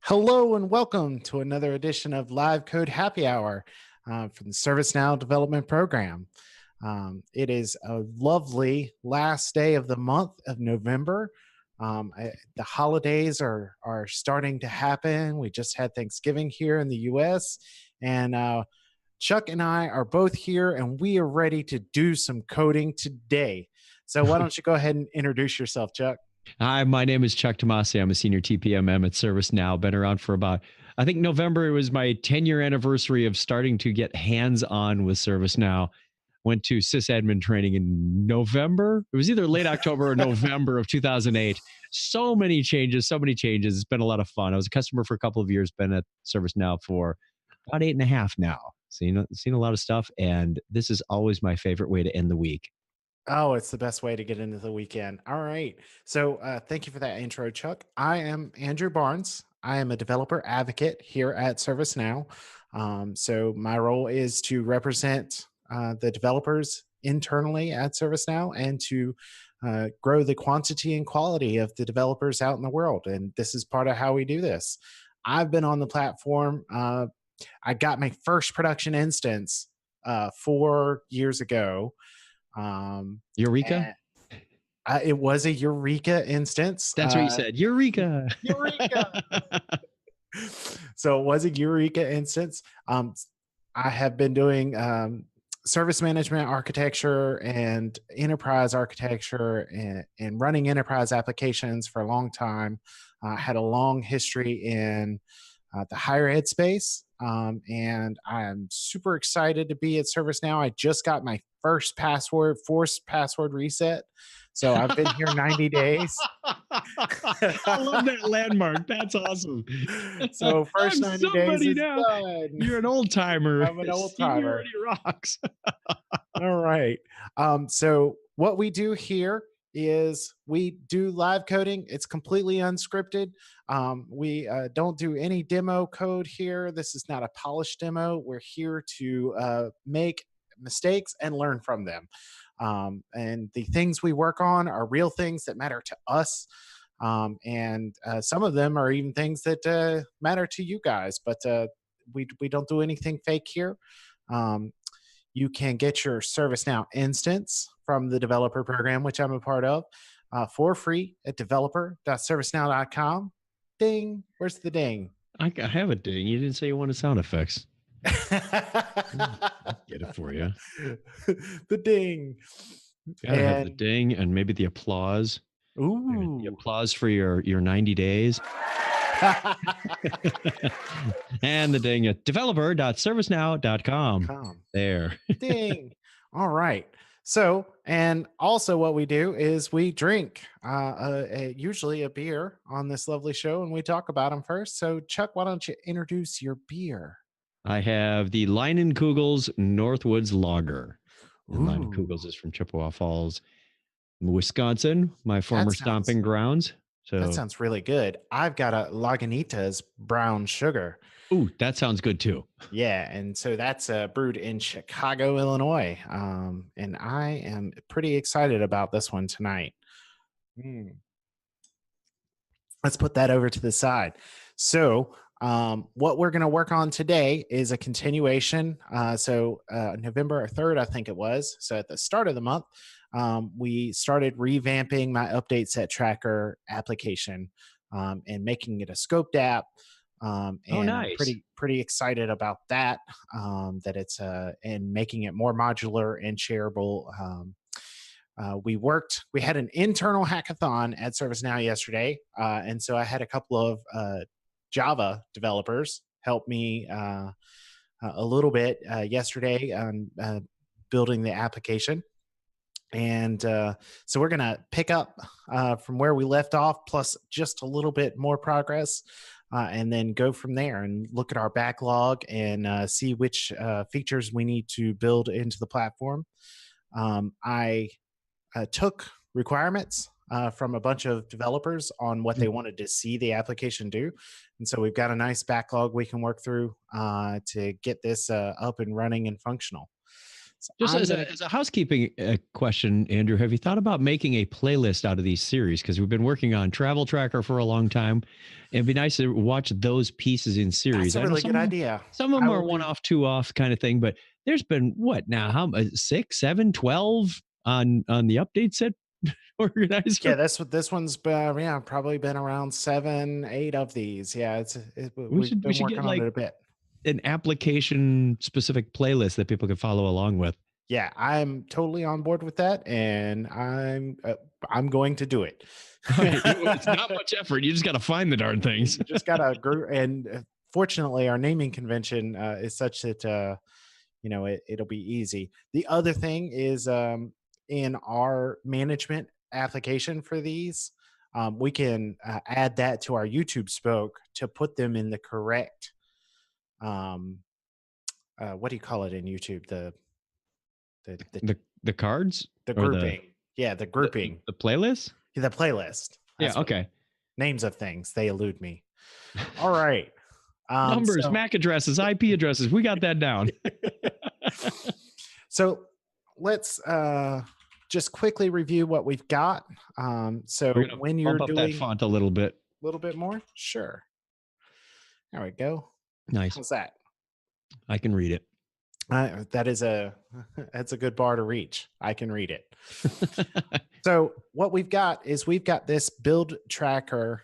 Hello and welcome to another edition of Live Code Happy Hour from the ServiceNow Development Program. It is a lovely last day of the month of November. The holidays are starting to happen. We just had Thanksgiving here in the U.S. and Chuck and I are both here and we are ready to do some coding today. So why don't you go ahead and introduce yourself, Chuck? Hi, my name is Chuck Tomasi. I'm a senior TPMM at ServiceNow. Been around for I think November was my 10-year anniversary of starting to get hands-on with ServiceNow. Went to sysadmin training in November. It was either late October or November of 2008. So many changes. It's been a lot of fun. I was a customer for a couple of years, been at ServiceNow for about 8.5 now. Seen a lot of stuff, and this is always my favorite way to end the week. Oh, it's the best way to get into the weekend. All right. So thank you for that intro, Chuck. I am Andrew Barnes. I am a developer advocate here at ServiceNow. So my role is to represent the developers internally at ServiceNow and to grow the quantity and quality of the developers out in the world. And this is part of how we do this. I've been on the platform. I got my first production instance 4 years ago. Eureka? It was a Eureka instance. That's what you said. Eureka. Eureka. So it was a Eureka instance. I have been doing service management architecture and enterprise architecture and running enterprise applications for a long time. I had a long history in the higher ed space. And I'm super excited to be at ServiceNow. I just got my forced password reset. So I've been here 90 days. I love that landmark. That's awesome. So first 90 days is now. done. You're an old timer. I'm an old timer. Seniority rocks. All right. So what we do here is we do live coding. It's completely unscripted. We don't do any demo code here. This is not a polished demo. We're here to make mistakes and learn from them. And the things we work on are real things that matter to us. And some of them are even things that matter to you guys, but we don't do anything fake here. You can get your ServiceNow instance from the developer program, which I'm a part of, for free at developer.servicenow.com. Ding. Where's the ding? I have a ding. You didn't say you wanted sound effects. I'll get it for you. The ding. Gotta have the ding and maybe the applause. Ooh. The applause for your 90 days. And the ding at developer.servicenow.com. There. Ding. All right. So, and also what we do is we drink usually a beer on this lovely show and we talk about them first. So Chuck, why don't you introduce your beer? I have the Leinenkugel's Northwoods Lager. And Leinenkugel's is from Chippewa Falls, Wisconsin, my former stomping grounds. So that sounds really good. I've got a Lagunitas brown sugar. Ooh, that sounds good too. Yeah, and so that's brewed in Chicago, Illinois. And I am pretty excited about this one tonight. Let's put that over to the side. So what we're going to work on today is a continuation. November 3rd, I think it was. So at the start of the month, we started revamping my update set tracker application and making it a scoped app. And nice. I'm pretty excited about that. That it's and making it more modular and shareable. We had an internal hackathon at ServiceNow yesterday, and so I had a couple of Java developers help me a little bit yesterday on building the application. And so we're going to pick up from where we left off, plus just a little bit more progress, and then go from there and look at our backlog and see which features we need to build into the platform. I took requirements from a bunch of developers on what they wanted to see the application do. And so we've got a nice backlog we can work through to get this up and running and functional. Just I'm as gonna. as a housekeeping question, Andrew, have you thought about making a playlist out of these series? Because we've been working on Travel Tracker for a long time. It'd be nice to watch those pieces in That's series. a I know really good idea. some of I them will are one do. off, two off kind of thing, but there's been what now? How 6, 7, 12 on the update set Yeah, organizer? this one's been, yeah, probably been around 7, 8 of these. Yeah, we've We been should get working on it like a bit. an application specific playlist that people can follow along with. Yeah, I'm totally on board with that, and I'm going to do it. All right. It's not much effort. You just got to find the darn things. You just gotta group, and fortunately, our naming convention is such that it'll be easy. The other thing is, in our management application for these, we can add that to our YouTube spoke to put them in the correct. Um, what do you call it in YouTube? The The cards the or grouping. Yeah, the grouping. the playlist? The playlist. Yeah, That's what okay. names of things. They elude me. All right. Numbers, So MAC addresses, IP addresses. We got that down. so let's just quickly review what we've got. So We're gonna when you're bump up that doing font a little bit. a little bit more, sure. There we go. Nice. How's that? I can read it. That is that's a good bar to reach. I can read it. So what we've got is we've got this build tracker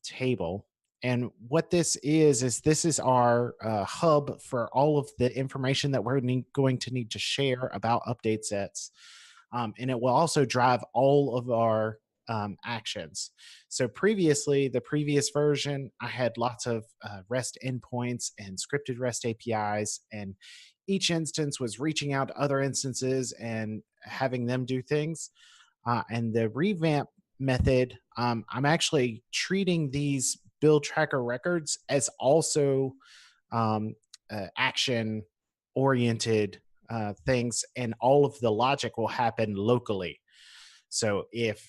table. And what this is this is our hub for all of the information that we're going to need to share about update sets. And it will also drive all of our actions. So previously, the previous version, I had lots of REST endpoints and scripted REST APIs, and each instance was reaching out to other instances and having them do things. And the revamp method, I'm actually treating these build tracker records as also action oriented things, and all of the logic will happen locally. So if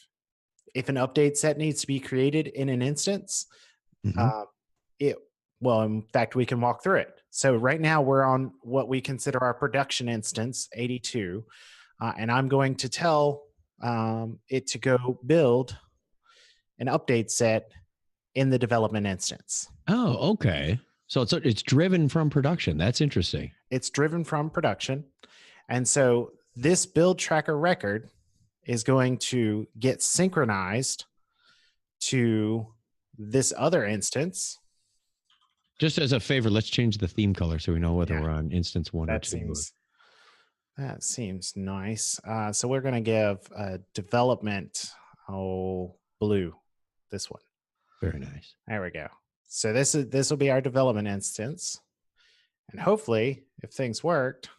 an update set needs to be created in an instance, Mhm. uh, it well, in fact, we can walk through it. So right now we're on what we consider our production instance 82, and I'm going to tell it to go build an update set in the development instance. Oh, okay. So it's driven from production. That's interesting. It's driven from production. And so this build tracker record is going to get synchronized to this other instance. Just as a favor, let's change the theme color so we know whether Yeah, we're on instance 1 or that 2. seems nice. So we're going to give development blue, this one. Very nice. There we go. So this will be our development instance, and hopefully, if things worked,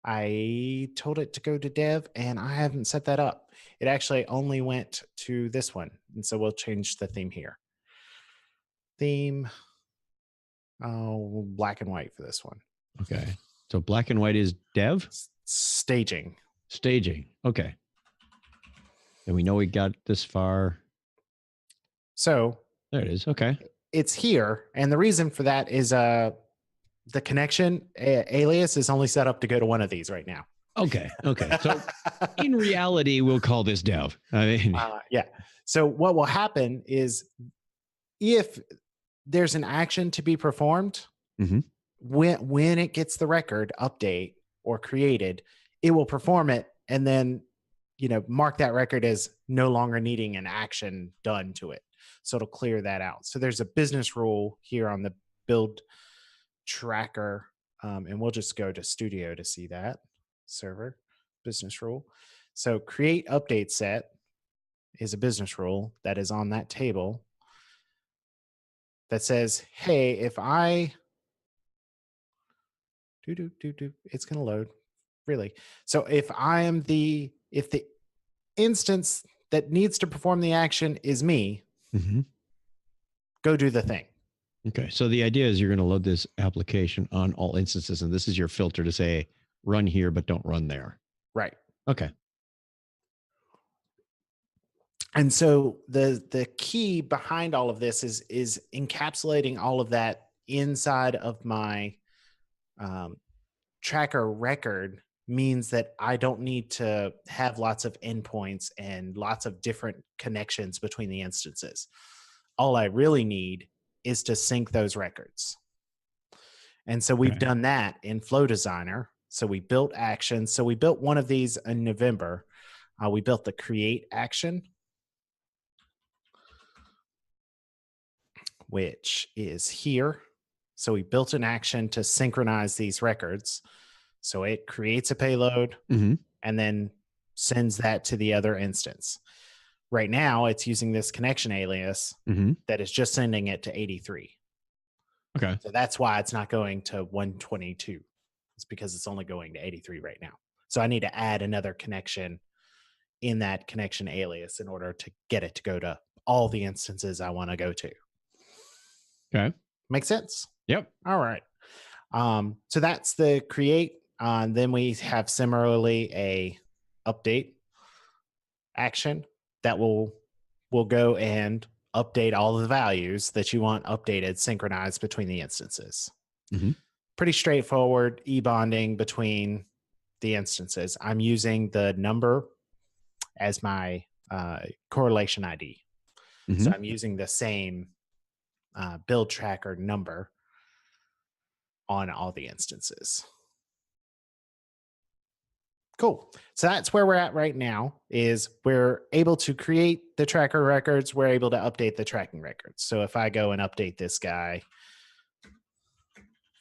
I told it to go to dev, and I haven't set that up. It actually only went to this one, and so we'll change the theme here. Theme, black and white for this one. Okay. So black and white is dev? Staging. Staging. Okay. And we know we got this far. So there it is. Okay. It's here, and the reason for that is the connection alias is only set up to go to one of these right now. Okay. Okay. So in reality, we'll call this dev. I mean, yeah. So what will happen is if there's an action to be performed, Mhm. when it gets the record update or created, it will perform it and then mark that record as no longer needing an action done to it. So it'll clear that out. So there's a business rule here on the build tracker, and we'll just go to Studio to see that server business rule. So create update set is a business rule that is on that table that says, hey, if I it's going to load really. So if the instance that needs to perform the action is me, go do the thing. Okay. So the idea is you're going to load this application on all instances, and this is your filter to say run here, but don't run there. Right. Okay. And so the key behind all of this is encapsulating all of that inside of my tracker record means that I don't need to have lots of endpoints and lots of different connections between the instances. All I really need is to sync those records. And so we've Okay. done that in Flow Designer. So we built actions. So we built one of these in November. We built the create action, which is here. So we built an action to synchronize these records. So it creates a payload Mm-hmm. and then sends that to the other instance. Right now, it's using this connection alias Mm-hmm. that is just sending it to 83. Okay. So that's why it's not going to 122. It's because it's only going to 83 right now. So I need to add another connection in that connection alias in order to get it to go to all the instances I want to go to. Okay. Make sense? Yep. All right. So that's the create. Then we have similarly a update action that will go and update all the values that you want updated, synchronized between the instances. Mm-hmm. Pretty straightforward e-bonding between the instances. I'm using the number as my correlation ID. So Mm-hmm. I'm using the same build tracker number on all the instances. Cool. So that's where we're at right now is we're able to create the tracker records. We're able to update the tracking records. So if I go and update this guy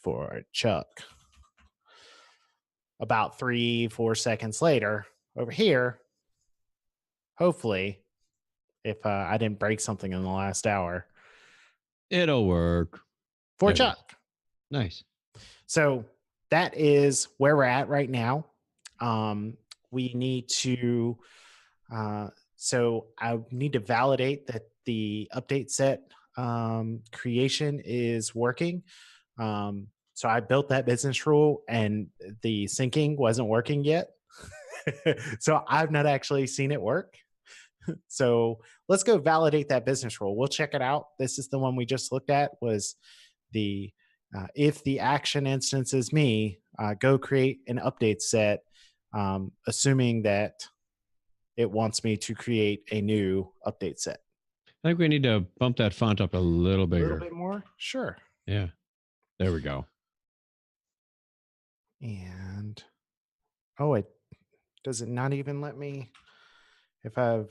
for Chuck, about 3-4 seconds later over here, hopefully, if I didn't break something in the last hour, It'll work. for There it is. Chuck. Nice. So that is where we're at right now. We need to, so I need to validate that the update set creation is working. So I built that business rule and the syncing wasn't working yet. So I've not actually seen it work. So let's go validate that business rule. We'll check it out. This is the one we just looked at was the if the action instance is me, go create an update set, assuming that it wants me to create a new update set. I think we need to bump that font up a little A little bigger. bit more? Sure. Yeah. There we go. And oh, it does it not even let me if I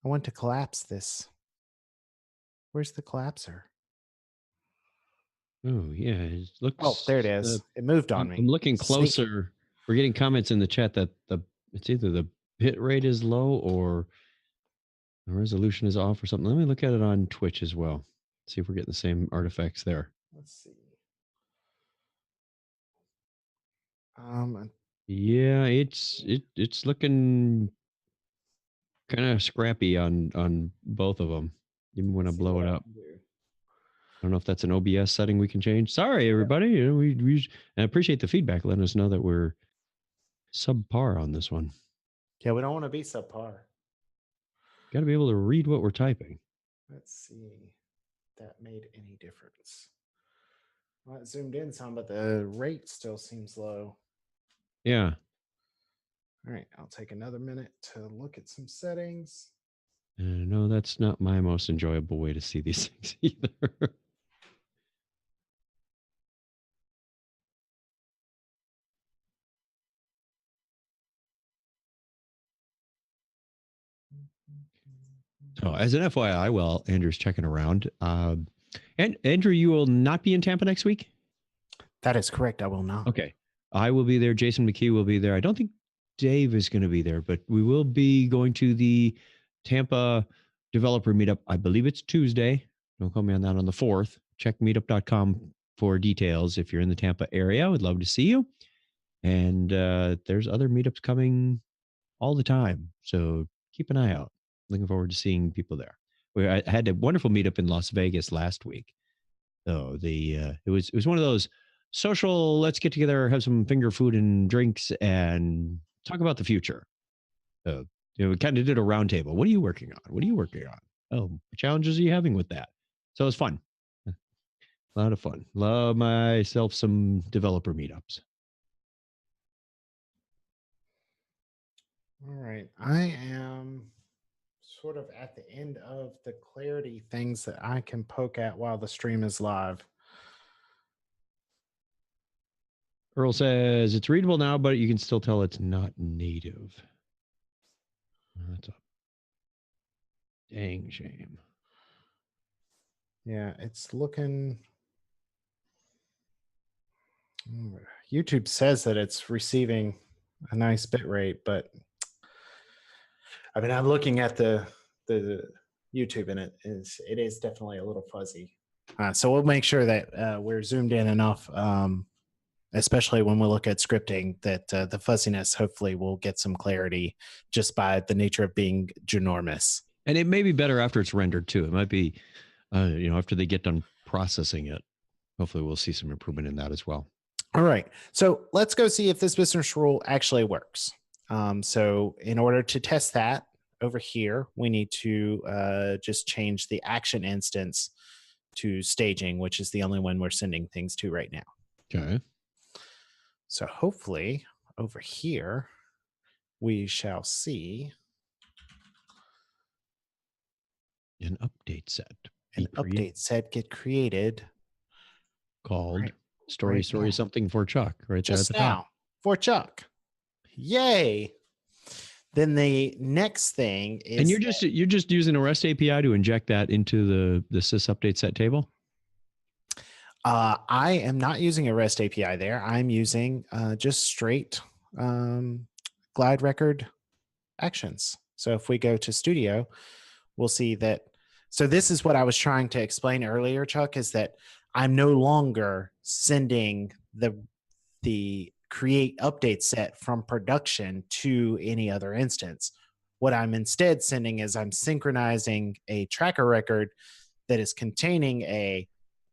want to collapse this. Where's the collapser? Oh, yeah. It looks. Oh, there it is. It moved on me. I'm looking Sneaky. closer. We're getting comments in the chat that it's either the hit rate is low or the resolution is off or something. Let me look at it on Twitch as well. See if we're getting the same artifacts there. Let's see. Yeah, it's looking kind of scrappy on both of them. Even when I blow it up. I don't know if that's an OBS setting we can change. Sorry, everybody. You know, we I appreciate the feedback. Letting us know that we're subpar on this one. Yeah, we don't want to be subpar. Got to be able to read what we're typing. Let's see if that made any difference. Well, it zoomed in some, but the rate still seems low. Yeah. All right, I'll take another minute to look at some settings. No, that's not my most enjoyable way to see these things either. So, as an FYI, while Andrew's checking around, and Andrew, you will not be in Tampa next week? That is correct. I will not. Okay. I will be there. Jason McKee will be there. I don't think Dave is going to be there, but we will be going to the Tampa developer meetup. I believe it's Tuesday. Don't call me on that, on the 4th. Check meetup.com for details. If you're in the Tampa area, I would love to see you. And there's other meetups coming all the time. So keep an eye out. Looking forward to seeing people there. I had a wonderful meetup in Las Vegas last week. So it was one of those social, let's get together, have some finger food and drinks and talk about the future. We kind of did a roundtable. What are you working on? What are you working on? Oh, what challenges are you having with that? So it was fun. A lot of fun. Love myself some developer meetups. All right. I am sort of at the end of the clarity things that I can poke at while the stream is live. Earl says it's readable now, but you can still tell it's not native. That's a dang shame. Yeah, it's looking. YouTube says that it's receiving a nice bit rate, but I mean, I'm looking at the YouTube, and it is definitely a little fuzzy. So we'll make sure that we're zoomed in enough, especially when we look at scripting, that the fuzziness hopefully will get some clarity just by the nature of being ginormous. And it may be better after it's rendered too. It might be, after they get done processing it. Hopefully, we'll see some improvement in that as well. All right. So let's go see if this business rule actually works. So in order to test that over here, we need to just change the action instance to staging, which is the only one we're sending things to right now. Okay. So hopefully over here, we shall see an update set. Update set get created called story something for Chuck right just there at the top. For Chuck. Yay. Then the next thing is, and you're just using a REST API to inject that into the sys update set table. I am not using a REST API there. I'm using just straight glide record actions. So if we go to Studio, we'll see that. So this is what I was trying to explain earlier, Chuck, is that I'm no longer sending the create update set from production to any other instance. What I'm instead sending is I'm synchronizing a tracker record that is containing a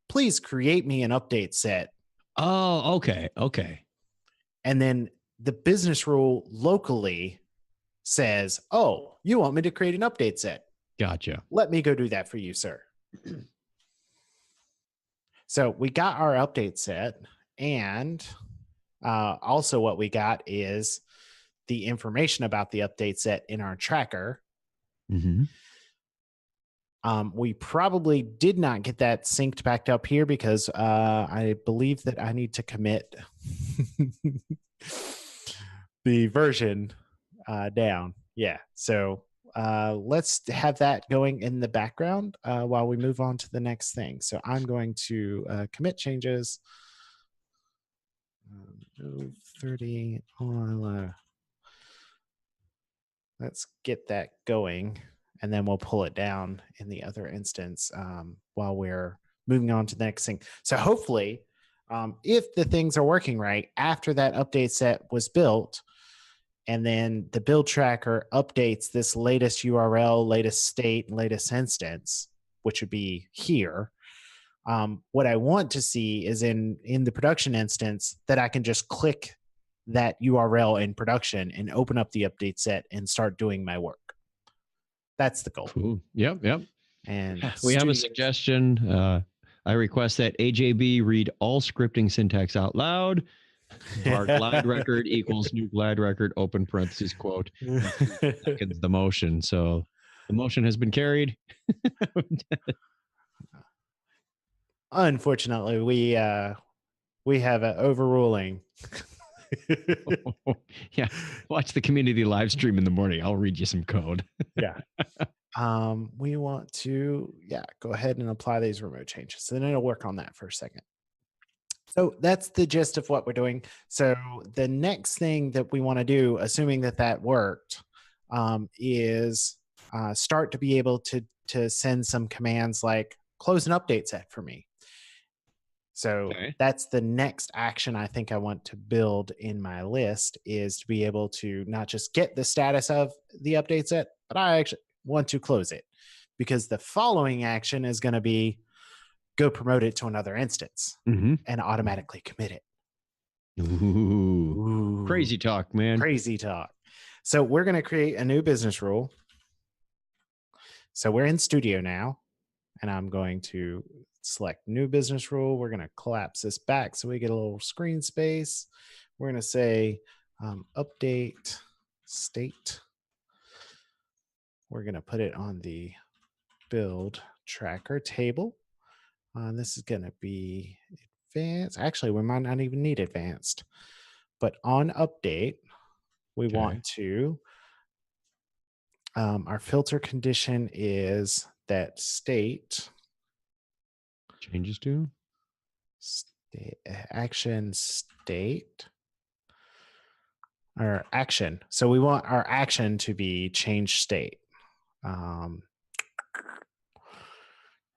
please create me an update set. Oh, okay. Okay. And then the business rule locally says, oh, you want me to create an update set? Gotcha. Let me go do that for you, sir. So we got our update set, and also what we got is the information about the update set in our tracker. Mm-hmm. We probably did not get that synced back up here because I believe that I need to commit the version down. Yeah. So let's have that going in the background while we move on to the next thing. So I'm going to commit changes. 30 on. Let's get that going, and then we'll pull it down in the other instance while we're moving on to the next thing. So hopefully, if the things are working right after that update set was built, and then the build tracker updates this latest URL, latest state, and latest instance, which would be here. What I want to see is in the production instance that I can just click that URL in production and open up the update set and start doing my work. That's the goal. Cool. Yep. And we have a suggestion. I request that AJB read all scripting syntax out loud. Our glide record equals new glide record, open parentheses, quote, seconds the motion. So the motion has been carried. Unfortunately, we have an overruling. Yeah, watch the community live stream in the morning. I'll read you some code. Yeah. We want to go ahead and apply these remote changes, and then it'll work on that for a second. So that's the gist of what we're doing. So the next thing that we want to do, assuming that worked, is start to be able to send some commands like close an update set for me. So that's the next action I think I want to build in my list, is to be able to not just get the status of the update set, but I actually want to close it, because the following action is going to be go promote it to another instance and automatically commit it. Ooh. Crazy talk, man. Crazy talk. So we're going to create a new business rule. So we're in Studio now, and I'm going to select new business rule. We're going to collapse this back so we get a little screen space. We're going to say update state. We're going to put it on the build tracker table. This is going to be advanced. Actually, we might not even need advanced. But on update, we want to, our filter condition is that state changes to action state or action. So we want our action to be change state.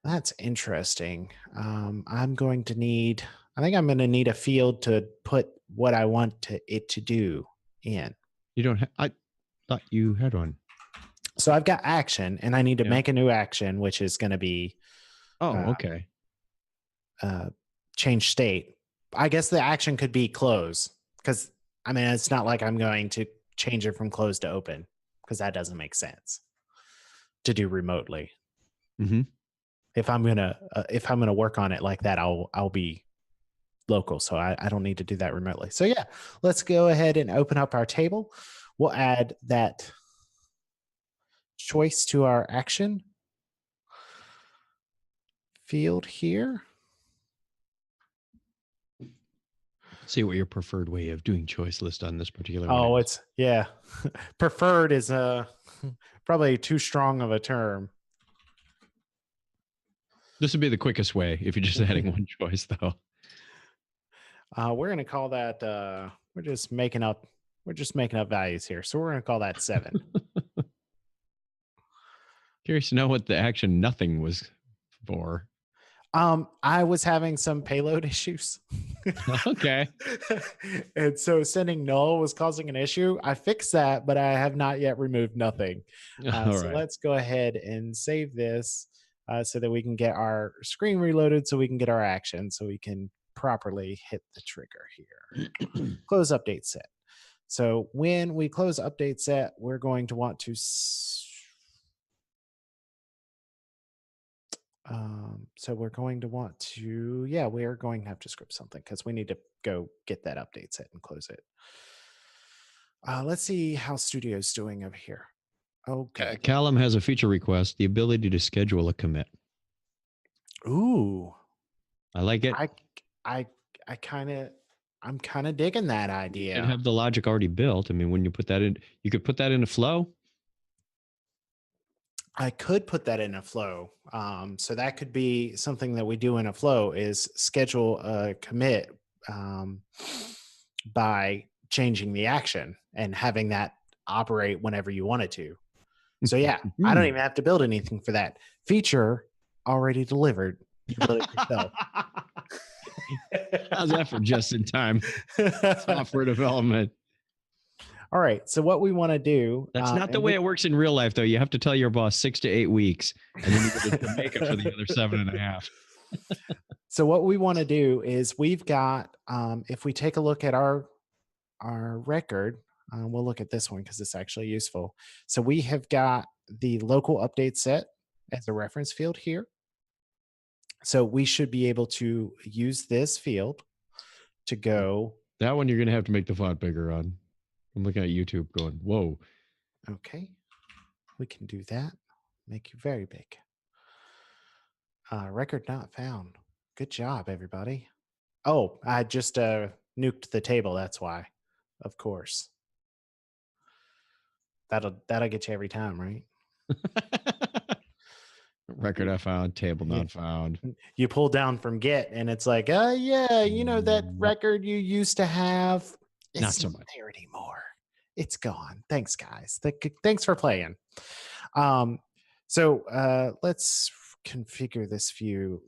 That's interesting. I'm going to need, I think I'm going to need a field to put what I want it to do in. You don't I thought you had one. So I've got action and I need to make a new action, which is going to be okay. Change state. I guess the action could be close, because I mean, it's not like I'm going to change it from close to open, because that doesn't make sense to do remotely. Mm-hmm. If I'm gonna work on it like that, I'll be local, so I don't need to do that remotely. So yeah, let's go ahead and open up our table. We'll add that choice to our action field here. See what your preferred way of doing choice list on this particular one. Oh, it's preferred is probably too strong of a term. This would be the quickest way if you're just adding one choice, though. We're going to call that, we're just making up values here. So we're going to call that 7. Curious to know what the action nothing was for. I was having some payload issues. Okay. And so sending null was causing an issue. I fixed that, but I have not yet removed nothing. So let's go ahead and save this so that we can get our screen reloaded, so we can get our action, so we can properly hit the trigger here. Close update set. So when we close update set, we're going to want to we are going to have to script something, because we need to go get that update set and close it. Let's see how Studio's doing over here. Okay. Callum has a feature request, the ability to schedule a commit. Ooh. I like it. I'm kind of digging that idea. You should have the logic already built. I mean, when you put that in, you could put that in a flow. I could put that in a flow. So that could be something that we do in a flow, is schedule a commit by changing the action and having that operate whenever you want it to. So yeah, I don't even have to build anything for that. Feature already delivered. You build it yourself. How's that for just in time software development? All right. So what we want to do. That's not the way it works in real life, though. You have to tell your boss 6 to 8 weeks, and then you get to make it for the other 7.5. So what we want to do is, we've got, if we take a look at our record, we'll look at this one because it's actually useful. So we have got the local update set as a reference field here. So we should be able to use this field to go. That one you're going to have to make the font bigger on. I'm looking at YouTube going, whoa. Okay. We can do that. Make you very big. Record not found. Good job, everybody. Oh, I just nuked the table. That's why. Of course. That'll get you every time, right? Record I found, table not found. You pull down from Git and it's like, yeah, you know, that record you used to have, it's not so much there anymore. It's gone. Thanks, guys. Thanks for playing. So let's configure this view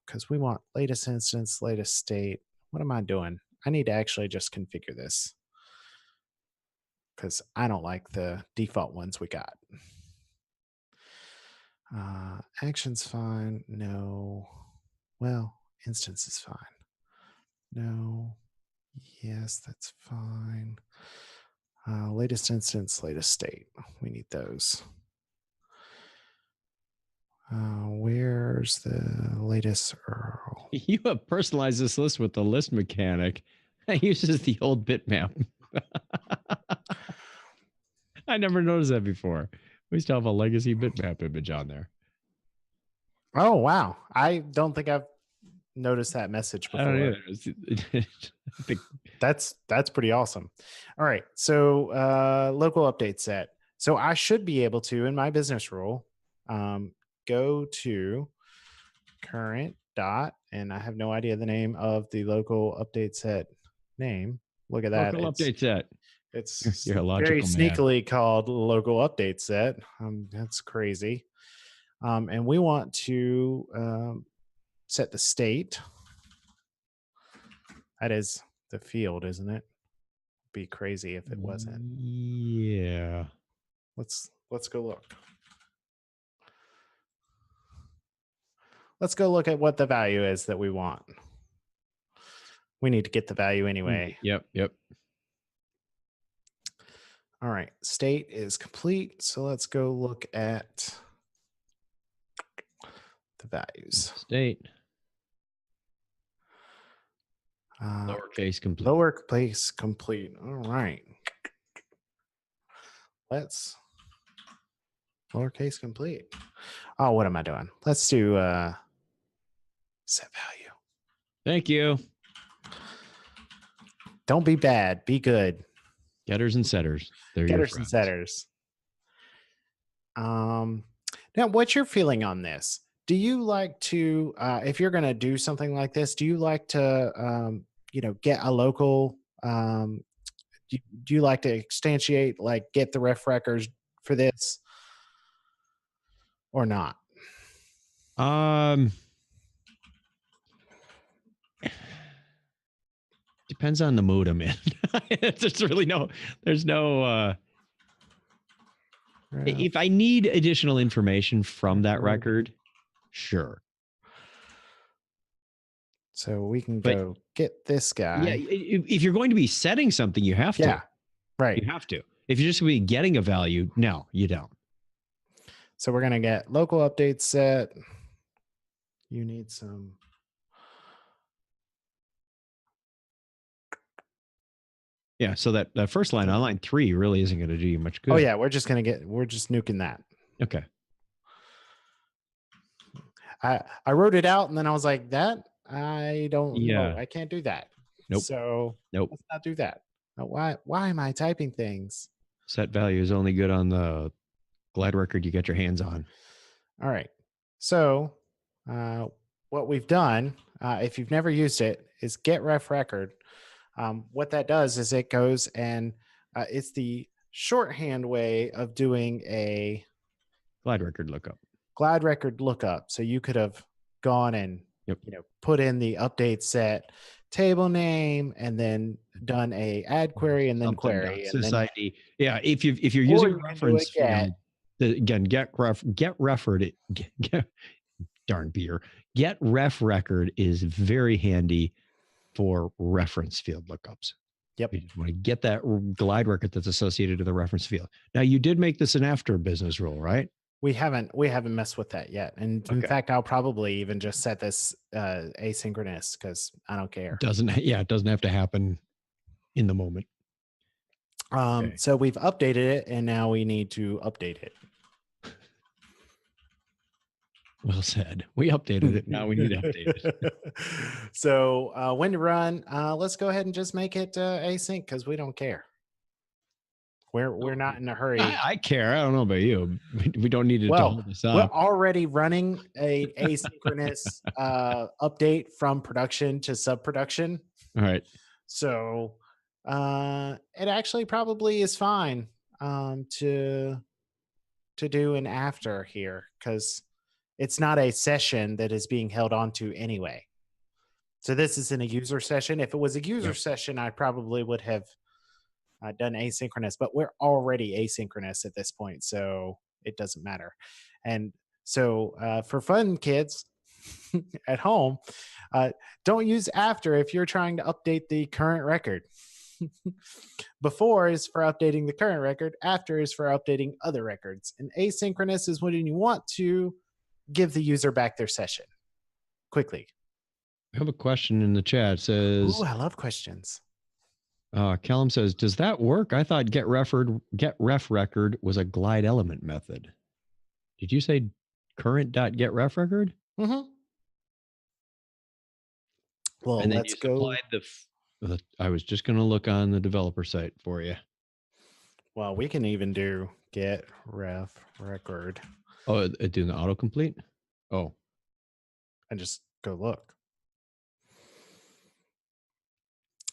because we want latest instance, latest state. What am I doing? I need to actually just configure this because I don't like the default ones we got. Action's fine. No. Well, instance is fine. No. Yes, that's fine. Latest instance, latest state. We need those. Where's the latest URL? You have personalized this list with the list mechanic. That uses the old bitmap. I never noticed that before. We still have a legacy bitmap image on there. Oh, wow. I don't think I've noticed that message I don't before. either. I think That's pretty awesome. All right. So local update set. So I should be able to, in my business rule, go to current dot, and I have no idea the name of the local update set name. Look at that. local update set. It's You're a very logical man. sneakily called local update set. That's crazy. And we want to set the state. That is the field, isn't it? Be crazy if it wasn't. Yeah. Let's go look. Let's go look at what the value is that we want. We need to get the value anyway. Yep. All right, state is complete. So let's go look at the values. State. Lowercase complete. Lowercase complete. All right. Let's lowercase complete. Oh, what am I doing? Let's do set value. Thank you. Don't be bad. Be good. Getters and setters. They're Getters your and friends. setters. Now, what's your feeling on this? Do you like to, if you're going to do something like this, do you like to, get a local? Do you like to instantiate, like get the ref records for this, or not? Depends on the mood I'm in. There's really there's no. If I need additional information from that record, sure. So we can go get this guy. Yeah, if you're going to be setting something, you have to. Yeah, right. You have to. If you're just going to be getting a value, no, you don't. So we're going to get local update set. You need some. Yeah, so that first line on line 3 really isn't going to do you much good. Oh yeah, we're just nuking that. Okay. I wrote it out and then I was like, that I don't know. I can't do that. Nope. So nope. Let's not do that. Why am I typing things? Set value is only good on the glide record you get your hands on. All right. So what we've done, if you've never used it, is get ref record. What that does is it goes and it's the shorthand way of doing a glide record lookup. So you could have gone and put in the update set table name and then done a add query and then query and then ID. Yeah, if you're using a reference field, again, get ref record is very handy for reference field lookups. Yep. You just want to get that glide record that's associated to the reference field. Now, you did make this an after business rule, right? We haven't messed with that yet. And in fact, I'll probably even just set this asynchronous because I don't care. It doesn't have to happen in the moment. So we've updated it and now we need to update it. Well said. We updated it. Now we need to update it. So when to run, let's go ahead and just make it async because we don't care. We're not in a hurry. I care. I don't know about you. We don't need to hold this up. We're already running a asynchronous update from production to sub-production. All right. So it actually probably is fine to do an after here because it's not a session that is being held onto anyway. So this isn't a user session. If it was a user session, I probably would have done asynchronous, but we're already asynchronous at this point, so it doesn't matter. And so for fun, kids at home, don't use after if you're trying to update the current record. Before is for updating the current record. After is for updating other records. And asynchronous is when you want to give the user back their session quickly. I have a question in the chat. It says, "Ooh, I love questions." Callum says, does that work? I thought get ref record was a glide element method. Did you say current.get ref record? Mm-hmm. Well, And then let's you go. supplied I was just going to look on the developer site for you. Well, we can even do get ref record Oh, it doing the autocomplete? Oh, and just go look.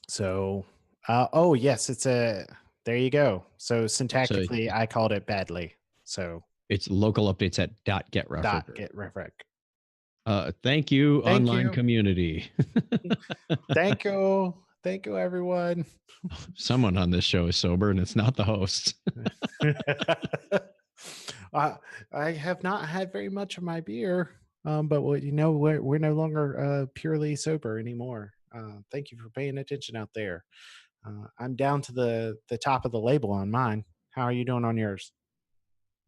So, oh yes, there you go. So so syntactically, I called it badly. So it's local updates at dot get ref dot record. get ref rec. Thank you, Thank online you. community. Thank you. Thank you, everyone. Someone on this show is sober, and it's not the host. I have not had very much of my beer, but we're no longer purely sober anymore. Thank you for paying attention out there. I'm down to the top of the label on mine. How are you doing on yours?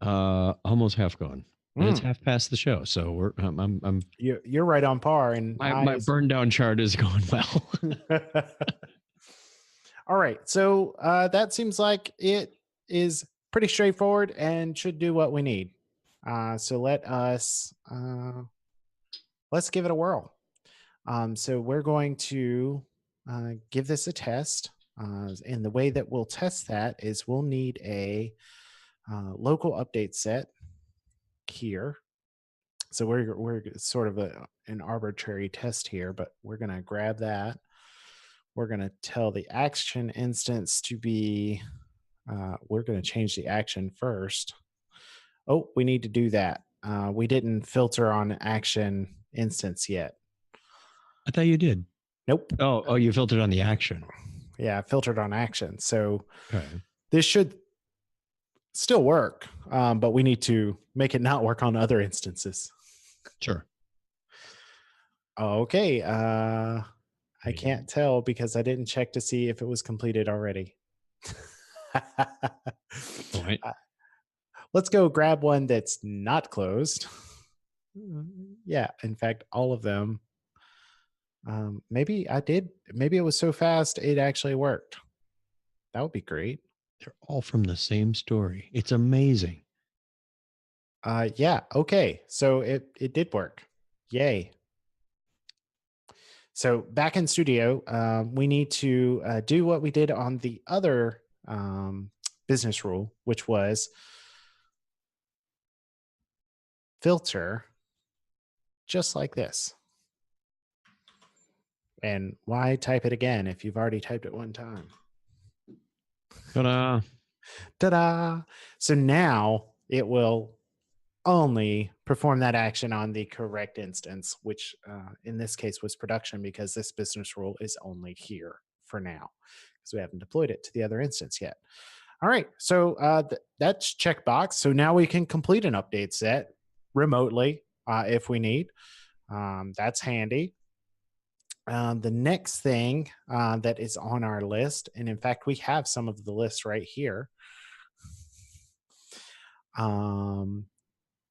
Almost half gone, and it's Mm, half past the show. So I'm you're right on par, and my burn down chart is going well. All right, so that seems like it is pretty straightforward and should do what we need. So let's give it a whirl. So we're going to give this a test. And the way that we'll test that is we'll need a local update set here. So we're sort of an arbitrary test here, but we're going to grab that. We're going to tell the action instance to be, we're going to change the action first. Oh, we need to do that. We didn't filter on action instance yet. I thought you did. Nope. Oh, you filtered on the action. Yeah, filtered on action. So Okay. this should still work, but we need to make it not work on other instances. Sure. Okay. I can't tell because I didn't check to see if it was completed already. All right. Let's go grab one that's not closed. Yeah, in fact, all of them. Maybe I did. Maybe it was so fast it actually worked. That would be great. They're all from the same story. It's amazing. Yeah. Okay. So it did work. Yay. So back in studio, we need to do what we did on the other business rule, which was filter just like this. And why type it again if you've already typed it one time? Ta-da. Ta-da! So now it will only perform that action on the correct instance, which in this case was production because this business rule is only here for now because we haven't deployed it to the other instance yet. All right, so that's checkbox. So now we can complete an update set remotely if we need. That's handy. The next thing that is on our list, and in fact, we have some of the list right here.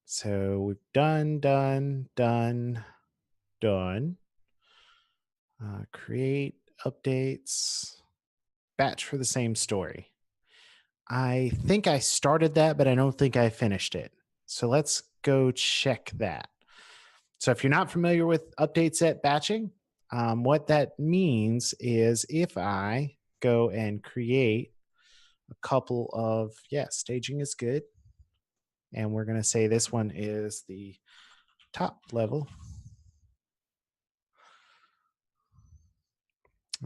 So we've done. Create updates, batch for the same story. I think I started that, but I don't think I finished it. So let's go check that. So if you're not familiar with update set batching, what that means is if I go and create a couple of, staging is good. And we're going to say this one is the top level.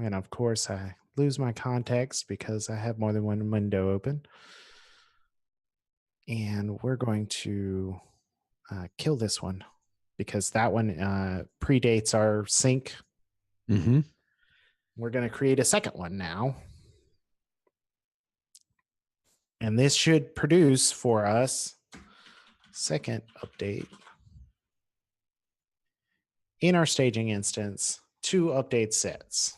And of course, I lose my context because I have more than one window open. And we're going to kill this one because that one predates our sync. Mm-hmm. We're going to create a second one now. And this should produce for us second update in our staging instance, 2 update sets.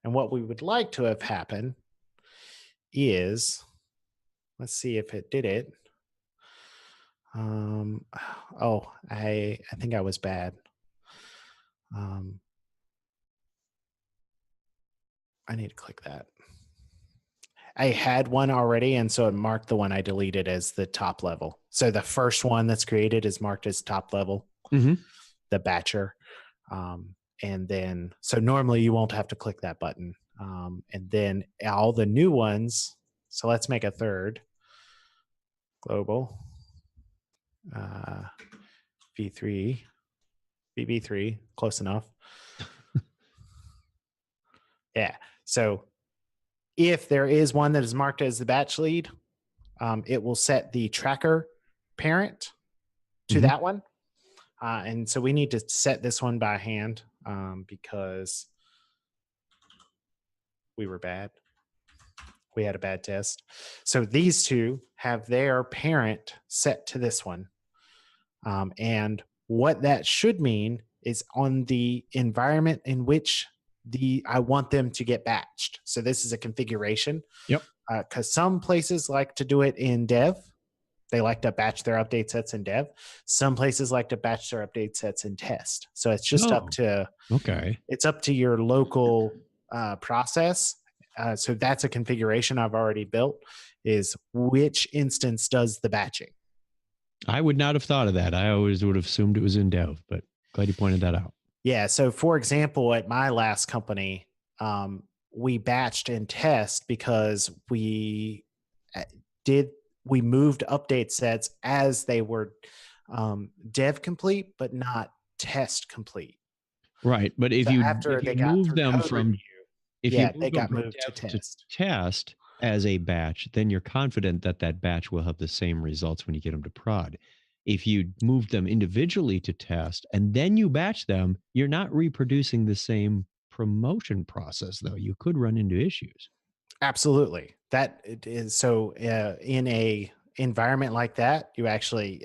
And what we would like to have happen is, let's see if it did it. I think I was bad. I need to click that. I had one already, and so it marked the one I deleted as the top level. So the first one that's created is marked as top level, Mm-hmm. the batcher. And then, so normally you won't have to click that button. And then all the new ones. So let's make a third global uh, V3, VB3, close enough. Yeah. So if there is one that is marked as the batch lead, it will set the tracker parent to that one. And so we need to set this one by hand because we were bad. We had a bad test. So these two have their parent set to this one. And what that should mean is on the environment in which I want them to get batched. So this is a configuration. Yep. Because some places like to do it in dev. They like to batch their update sets in dev. Some places like to batch their update sets in test. So it's just up to it's up to your local process. So that's a configuration I've already built. Is which instance does the batching? I would not have thought of that. I always would have assumed it was in dev, but glad you pointed that out. Yeah. So for example, at my last company, we batched in test because we moved update sets as they were dev complete, but not test complete. Right. But if you move them from they got moved to test as a batch, then you're confident that that batch will have the same results when you get them to prod. If you move them individually to test and then you batch them, you're not reproducing the same promotion process, though. You could run into issues. Absolutely. That is so in a environment like that, you actually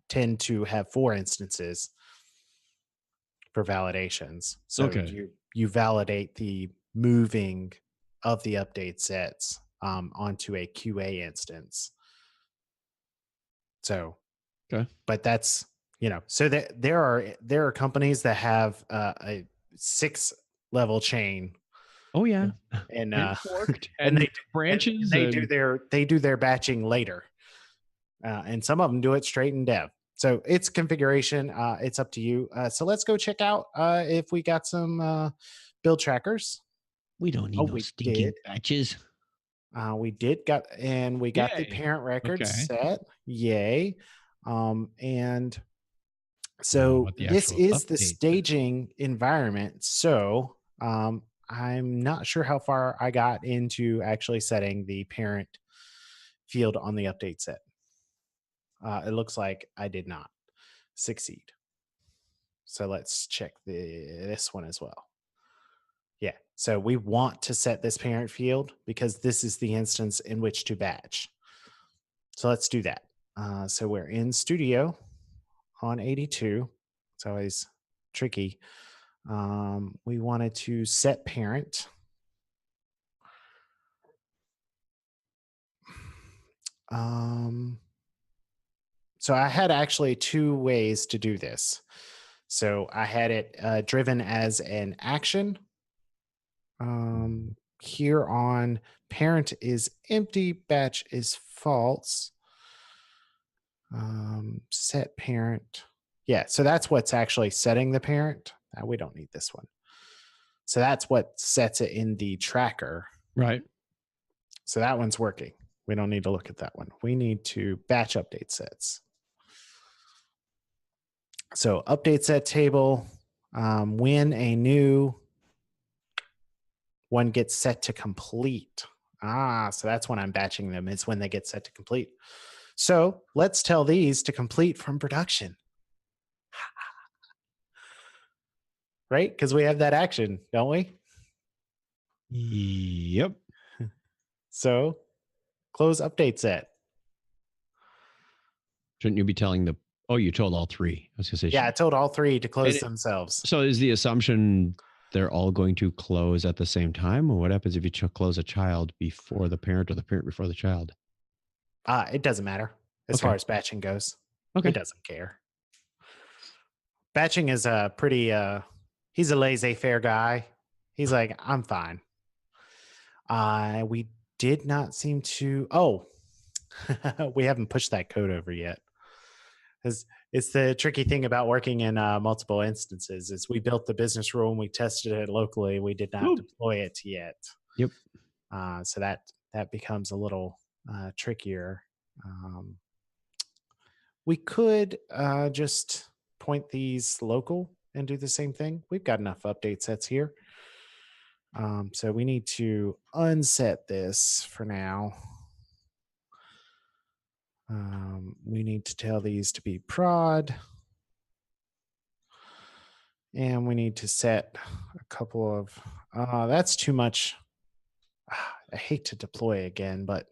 tend to have 4 instances for validations. So you validate the moving of the update sets onto a QA instance. So, but that's so that there are companies that have a 6-level chain. Oh yeah, and forked and they branches. And they do their batching later, and some of them do it straight in dev. So it's configuration. It's up to you. So let's go check out if we got some build trackers. We don't need no stinking batches. We got the parent record set. Yay. And so this is the staging environment. So I'm not sure how far I got into actually setting the parent field on the update set. It looks like I did not succeed. So let's check this one as well. Yeah. So we want to set this parent field because this is the instance in which to batch. So let's do that. So we're in Studio on 82. It's always tricky. We wanted to set parent. So I had actually 2 ways to do this. So I had it driven as an action. Here on parent is empty, batch is false. Set parent. Yeah, so that's what's actually setting the parent. We don't need this one. So that's what sets it in the tracker. Right. So that one's working. We don't need to look at that one. We need to batch update sets. So update set table, when a new one gets set to complete. So that's when I'm batching them. It's when they get set to complete. So let's tell these to complete from production. Right? Because we have that action, don't we? Yep. So close update set. Shouldn't you be telling you told all 3. I was going to say. Yeah, I told all 3 to close themselves. So is the assumption they're all going to close at the same time? Or what happens if you close a child before the parent or the parent before the child? It doesn't matter as far as batching goes. Okay. It doesn't care. Batching is a pretty, he's a laissez-faire guy. He's like, I'm fine. We did not seem to. Oh, we haven't pushed that code over yet. It's the tricky thing about working in multiple instances is we built the business rule and we tested it locally. We did not Ooh. deploy it yet. Yep. So that becomes a little trickier. Um, we could just point these local and do the same thing. We've got enough update sets here. So we need to unset this for now. We need to tell these to be prod. And we need to set a couple of, that's too much. I hate to deploy again, but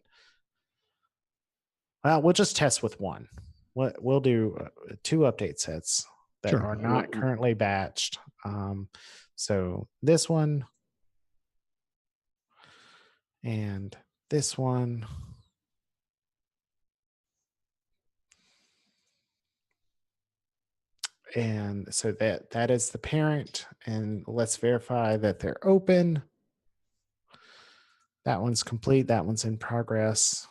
well, we'll just test with one. We'll do 2 update sets that Sure. are not currently batched. So this one and this one. And so that is the parent. And let's verify that they're open. That one's complete. That one's in progress.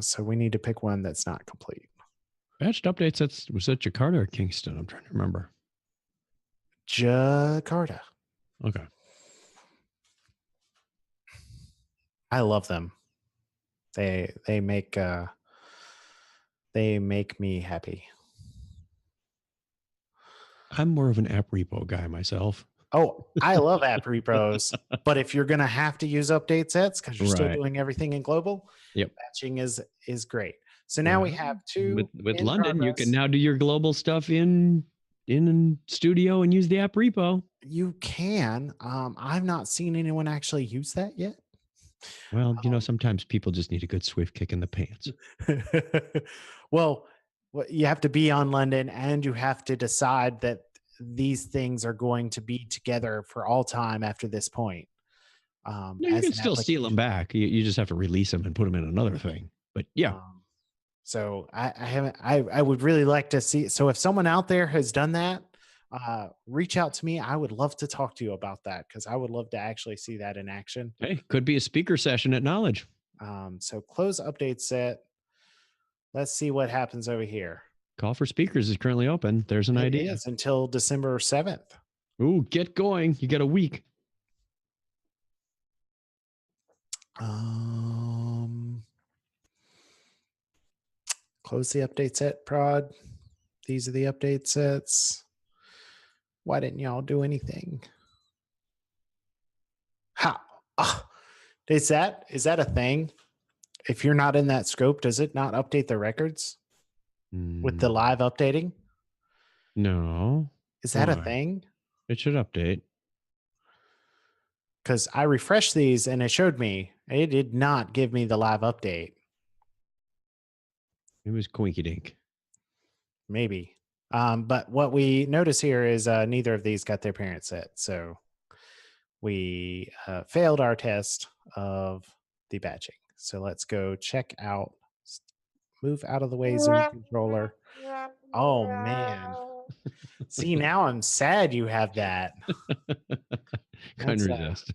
So we need to pick one that's not complete. Batched updates. Was that Jakarta or Kingston? I'm trying to remember. Jakarta. Okay. I love them. They make me happy. I'm more of an app repo guy myself. Oh, I love app repos, but if you're gonna have to use update sets because you're still Right. doing everything in global, Yep. batching is great. So now we have 2 with in London. You can progress. now do your global stuff in studio and use the app repo. You can. I've not seen anyone actually use that yet. Well, sometimes people just need a good swift kick in the pants. well, you have to be on London and you have to decide that these things are going to be together for all time after this point. No, you As can an still steal them application. back. You just have to release them and put them in another thing. But yeah, So I haven't. I would really like to see. So if someone out there has done that, reach out to me. I would love to talk to you about that because I would love to actually see that in action. hey, could be a speaker session at Knowledge. So close update set. Let's see what happens over here. Call for speakers is currently open. There's an idea. It is until December 7th. Ooh, get going. You got a week. Close the update set prod. These are the update sets. Why didn't y'all do anything? How? Is that a thing? If you're not in that scope, does it not update the records with the live updating? No. Is that a thing? It should update. Because I refreshed these and it showed me. It did not give me the live update. It was Quinky Dink. Maybe. But what we notice here is neither of these got their parent set. So we failed our test of the batching. So let's go check out, move out of the way, Zoom controller. Oh, man. See, now I'm sad you have that. Couldn't resist.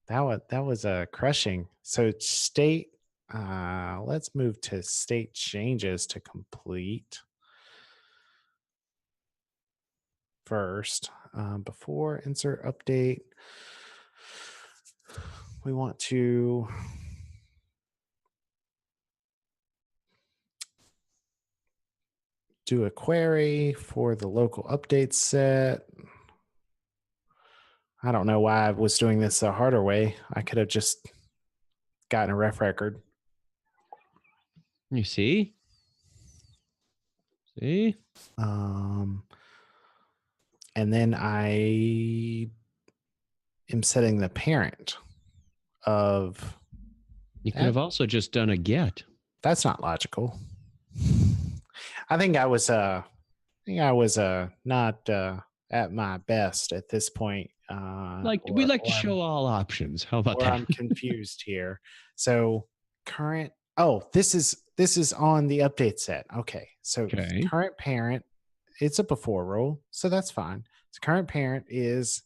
That was crushing. So state, let's move to state changes to complete first. Before insert update, we want to do a query for the local update set. I don't know why I was doing this the harder way. I could have just gotten a ref record. You see? See? And then I am setting the parent of. You could have also just done a get. That's not logical. I think I was not at my best at this point. We like to show all options. How about that? I'm confused here. So current. Oh, this is on the update set. Okay. So current parent, it's a before rule, so that's fine. So current parent is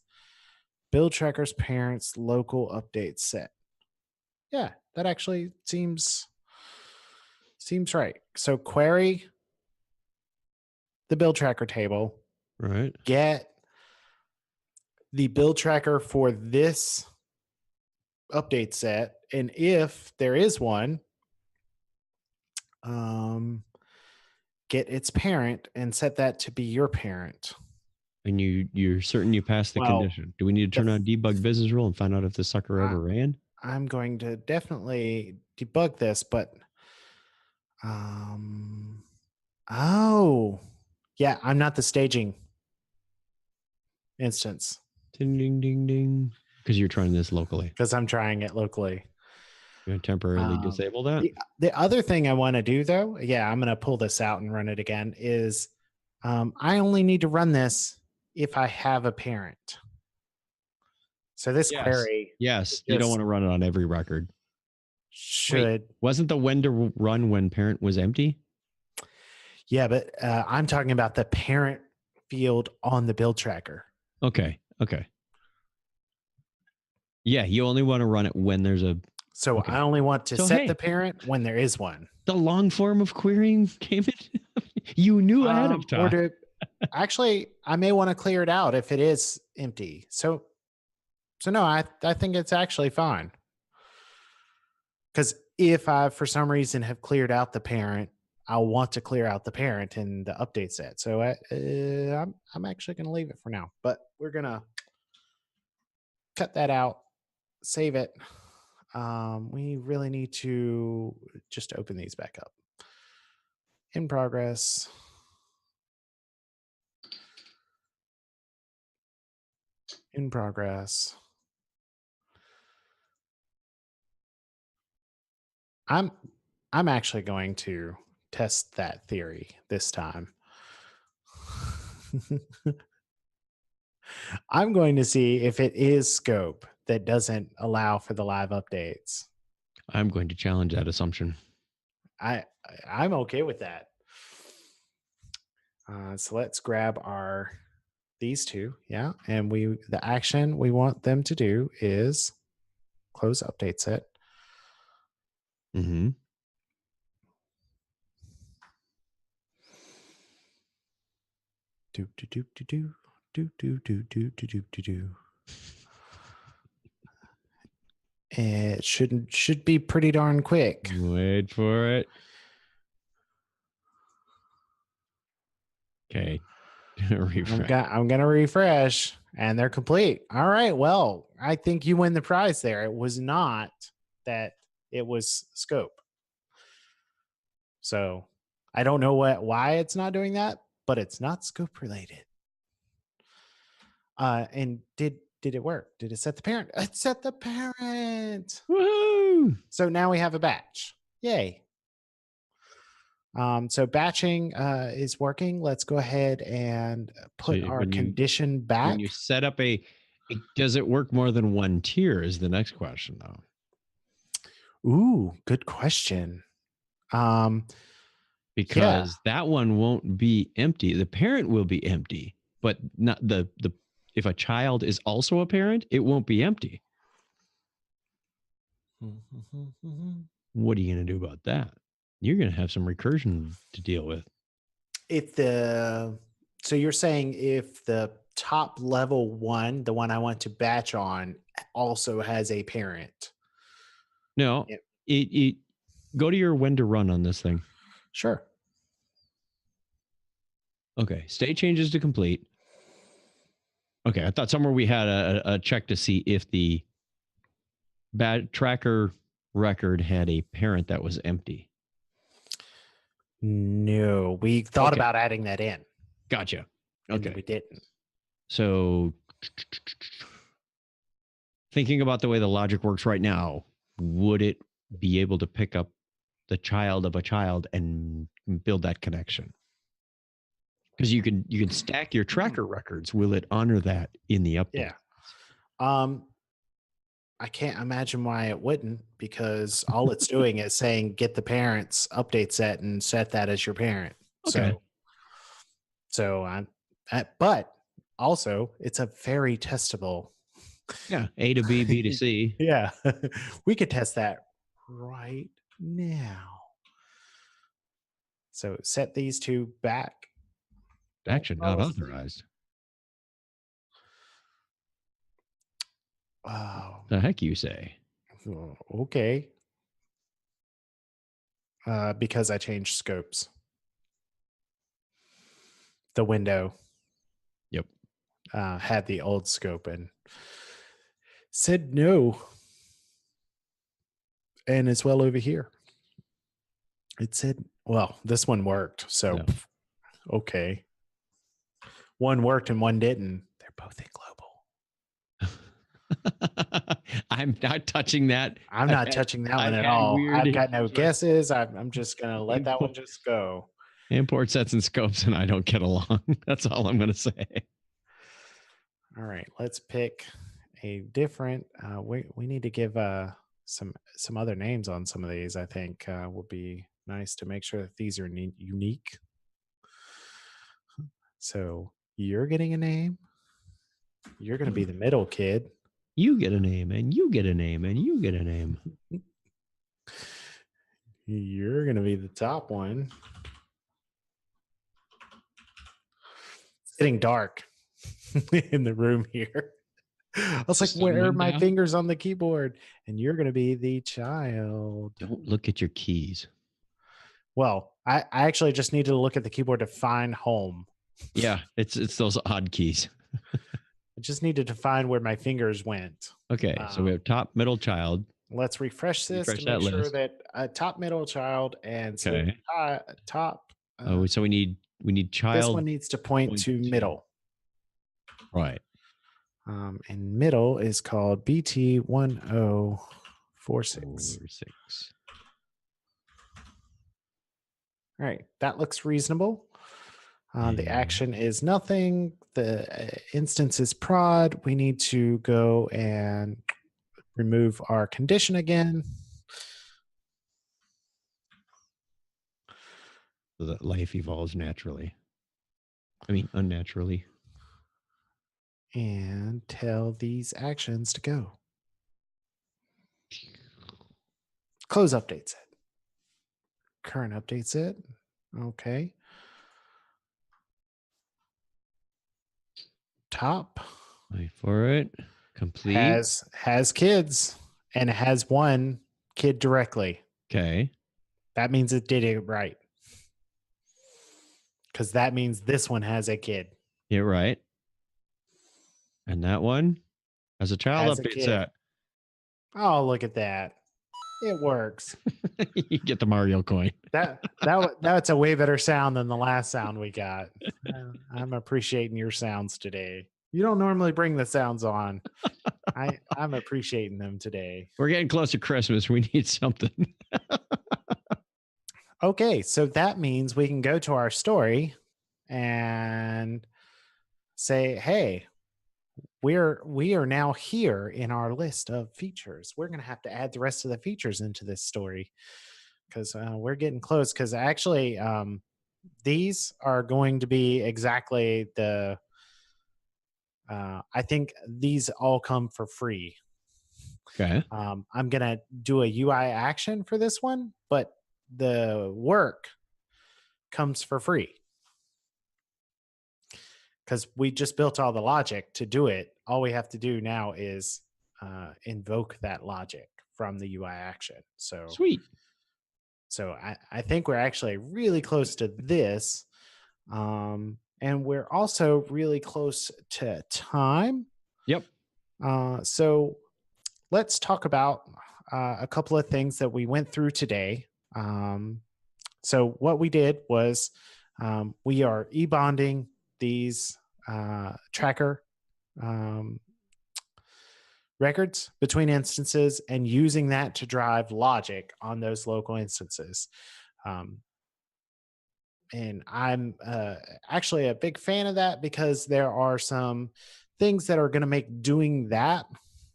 build tracker's parents local update set. Yeah, that actually seems right. So query the build tracker table, Right. get the build tracker for this update set, and if there is one, um, get its parent and set that to be your parent. And you're certain you passed the Well, condition. Do we need to the turn f- on debug business rule and find out if the sucker I, ever ran? I'm going to definitely debug this, but um, oh, yeah, I'm not the staging instance Ding ding ding ding. Because you're trying this locally. because I'm trying it locally. You're gonna temporarily disable that? The other thing I want to do though, yeah, I'm going to pull this out and run it again, is I only need to run this if I have a parent. So this Yes. query Yes. You don't just want to run it on every record. Wait, should, wasn't the when to run when parent was empty? yeah, but I'm talking about the parent field on the build tracker. Okay. Okay. Yeah, you only want to run it when there's a. So Okay. I only want to So, set hey. the parent when there is one. The long form of querying came in. You knew ahead of time. Or do actually, I may want to clear it out if it is empty. So no, I think it's actually fine. Because if I, for some reason, have cleared out the parent, I'll want to clear out the parent in the update set. So I'm actually going to leave it for now, but we're going to cut that out, save it. We really need to just open these back up. In progress. In progress. I'm actually going to test that theory this time. I'm going to see if it is scope that doesn't allow for the live updates. I'm going to challenge that assumption. I'm okay with that. So let's grab these two, yeah, and the action we want them to do is close update set. Mm-hmm. Do do do do do do do do do do do do. It should be pretty darn quick. Wait for it. Okay. I'm gonna refresh, and they're complete. All right. Well, I think you win the prize there. It was not that, it was scope. So I don't know why it's not doing that, but it's not scope related. And did it work? Did it set the parent? It set the parent. Woohoo! So now we have a batch. Yay. So batching is working. Let's go ahead and put our condition back. When you set up does it work more than one tier is the next question though. Ooh, good question. Because that one won't be empty. The parent will be empty, but not the if a child is also a parent, it won't be empty. What are you going to do about that? You're going to have some recursion to deal with. So you're saying if the top level one, the one I want to batch on, also has a parent? No, it go to your when to run on this thing. Sure. Okay, state changes to complete. Okay, I thought somewhere we had a check to see if the bad tracker record had a parent that was empty. No, we thought about adding that in. Gotcha. Okay. And we didn't. So thinking about the way the logic works right now, would it be able to pick up the child of a child and build that connection? Because you can stack your tracker records. Will it honor that in the update? Yeah. I can't imagine why it wouldn't, because all it's doing is saying get the parents update set and set that as your parent. Okay. So but also it's a very testable Yeah. A to B, B to C. Yeah. We could test that right now. So set these two back. Don't Action not fall asleep. authorized. Oh, The heck you say? okay. Because I changed scopes. The window Yep. had the old scope and said no. And as well over here. It said, well, this one worked. So, No. okay. One worked and one didn't. They're both in global. I'm not touching that. I'm not touching that one I've at had all. weird I've got no issues with guesses. I'm just going to let that one just go. import sets and scopes, and I don't get along. That's all I'm going to say. All right, let's pick a different. We need to give some other names on some of these. I think would be nice to make sure that these are unique. So you're getting a name. You're going to be the middle kid. You get a name, and you get a name, and you get a name. You're going to be the top one. It's getting dark in the room here. I was like, where are my fingers on the keyboard? And you're going to be the child. Don't look at your keys. Well, I actually just need to look at the keyboard to find home. Yeah, it's those odd keys. I just needed to find where my fingers went. Okay, so we have top, middle, child. Let's refresh this to make sure that top, middle, child, and so top. So we need child. This one needs to point to middle. Right. And middle is called BT1046. All right, that looks reasonable. The action is nothing. The instance is prod. We need to go and remove our condition again. So that life evolves naturally. I mean, unnaturally. And tell these actions to go. Close update set. Current update set. Okay. Top. Wait for it. Complete. Has kids and it has one kid directly. Okay. That means it did it right. Because that means this one has a kid. Yeah, right. And that one has a child update set. Oh, look at that. It works. You get the Mario coin. That's a way better sound than the last sound we got. I'm appreciating your sounds today. You don't normally bring the sounds on. I'm appreciating them today. We're getting close to Christmas. We need something. Okay, so that means we can go to our story and say, hey, we are now here in our list of features. We're going to have to add the rest of the features into this story because we're getting close. Because actually, these are going to be exactly the. I think these all come for free. Okay. I'm going to do a UI action for this one, but the work comes for free. Because we just built all the logic to do it. All we have to do now is invoke that logic from the UI action. So sweet. So I think we're actually really close to this. And we're also really close to time. Yep. So let's talk about a couple of things that we went through today. So what we did was we are e-bonding these tracker records between instances and using that to drive logic on those local instances. And I'm actually a big fan of that because there are some things that are going to make doing that,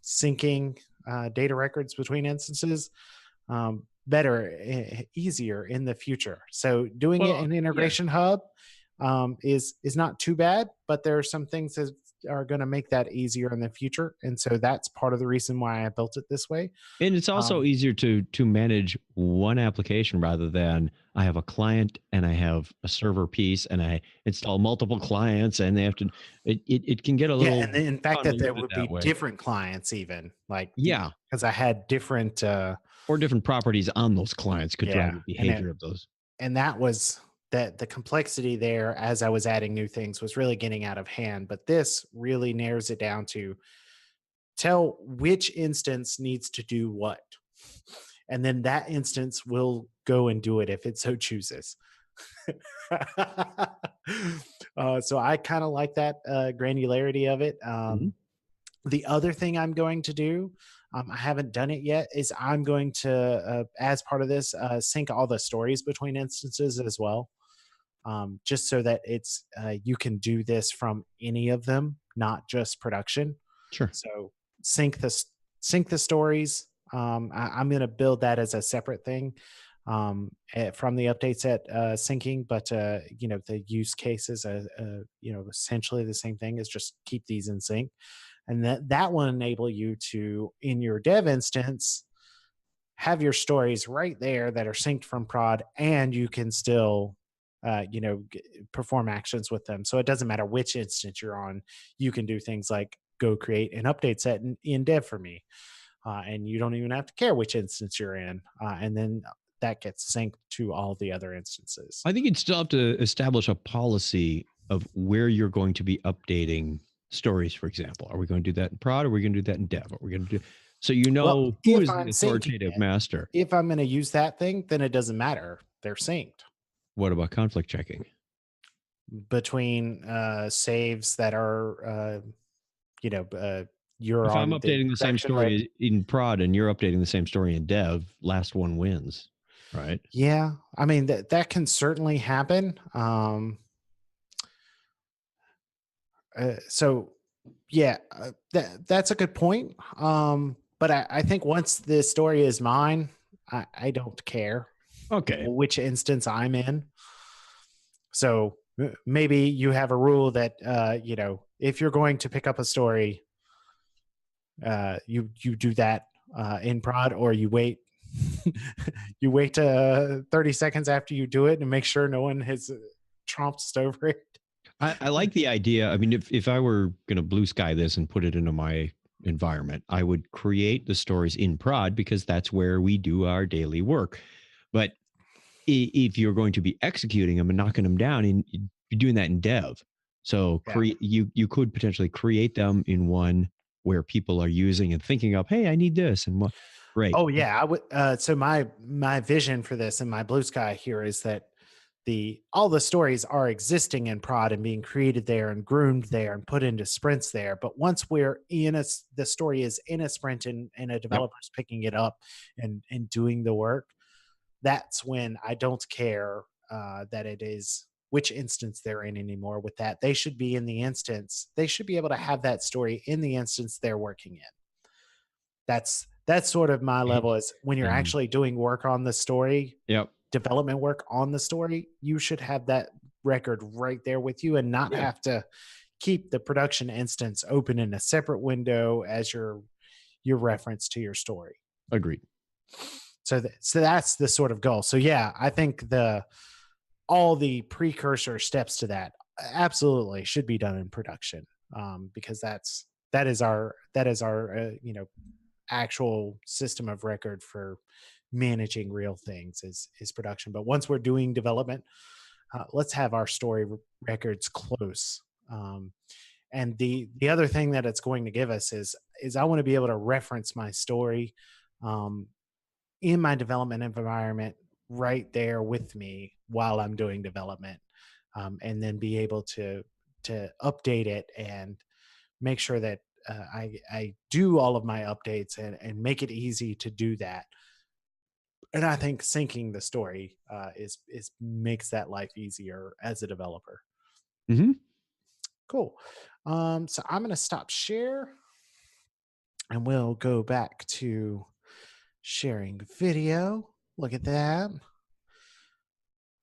syncing data records between instances, better, easier in the future. So doing it in IntegrationHub is not too bad, but there are some things are going to make that easier in the future. And so that's part of the reason why I built it this way. And it's also Um, easier to manage one application rather than I have a client and I have a server piece and I install multiple clients and they have to. It can get a yeah, and little then in fact that there convoluted would that be way. different clients, even like Yeah, because I had different, or different properties on those clients could drive yeah, the and it behavior of those. and that was that the complexity there as I was adding new things was really getting out of hand. But this really narrows it down to tell which instance needs to do what. And then that instance will go and do it if it so chooses. So I kind of like that granularity of it. Mhm. The other thing I'm going to do, I haven't done it yet, is I'm going to, as part of this, sync all the stories between instances as well, just so that it's you can do this from any of them, not just production. Sure. So sync the sync the stories. I'm going to build that as a separate thing from the updates at syncing, but the use cases, essentially the same thing is just keep these in sync, and that will enable you to in your dev instance have your stories right there that are synced from prod, and you can still perform actions with them. So it doesn't matter which instance you're on. You can do things like go create an update set in dev for me, and you don't even have to care which instance you're in, and then that gets synced to all the other instances. I think you'd still have to establish a policy of where you're going to be updating stories, for example. Are we going to do that in prod? Or are we going to do that in dev? Are we going to do so you Well, know who if is the I'm syncing authoritative it, master? if I'm going to use that thing, then it doesn't matter. They're synced What about conflict checking? between saves that are, you know, uh, you're If I'm on the updating the same production rec. story in prod and you're updating the same story in dev, last one wins, right? Yeah, I mean that can certainly happen. So yeah, that's a good point. But I think once the story is mine, I don't care Okay. which instance I'm in. So maybe you have a rule that if you're going to pick up a story, you do that in prod, or you wait you wait 30 seconds after you do it and make sure no one has tromped over it. I like the idea. I mean, if I were going to blue sky this and put it into my environment, I would create the stories in prod because that's where we do our daily work. But if you're going to be executing them and knocking them down, and you're doing that in dev, so Yeah. you could potentially create them in one where people are using and thinking of, hey, I need this, and what, great, Oh yeah, I would. So my vision for this and my blue sky here is that the all the stories are existing in prod and being created there and groomed there and put into sprints there. But once we're in the story is in a sprint and a yep, developer's picking it up and doing the work, that's when I don't care that it is which instance they're in anymore. With that, they should be in the instance. They should be able to have that story in the instance they're working in. That's sort of my level is when you're and actually doing work on the story, yep, development work on the story, you should have that record right there with you and not yeah, have to keep the production instance open in a separate window as your reference to your story. agreed. So that's the sort of goal. So yeah, I think the all the precursor steps to that absolutely should be done in production, because that is our actual system of record for managing real things is production. But once we're doing development, let's have our story records close. And the other thing that it's going to give us is I want to be able to reference my story um, in my development environment right there with me while I'm doing development, and then be able to update it and make sure that I do all of my updates and make it easy to do that. And I think syncing the story is makes that life easier as a developer. Hmm. Cool. So I'm going to stop share and we'll go back to sharing video. Look at that.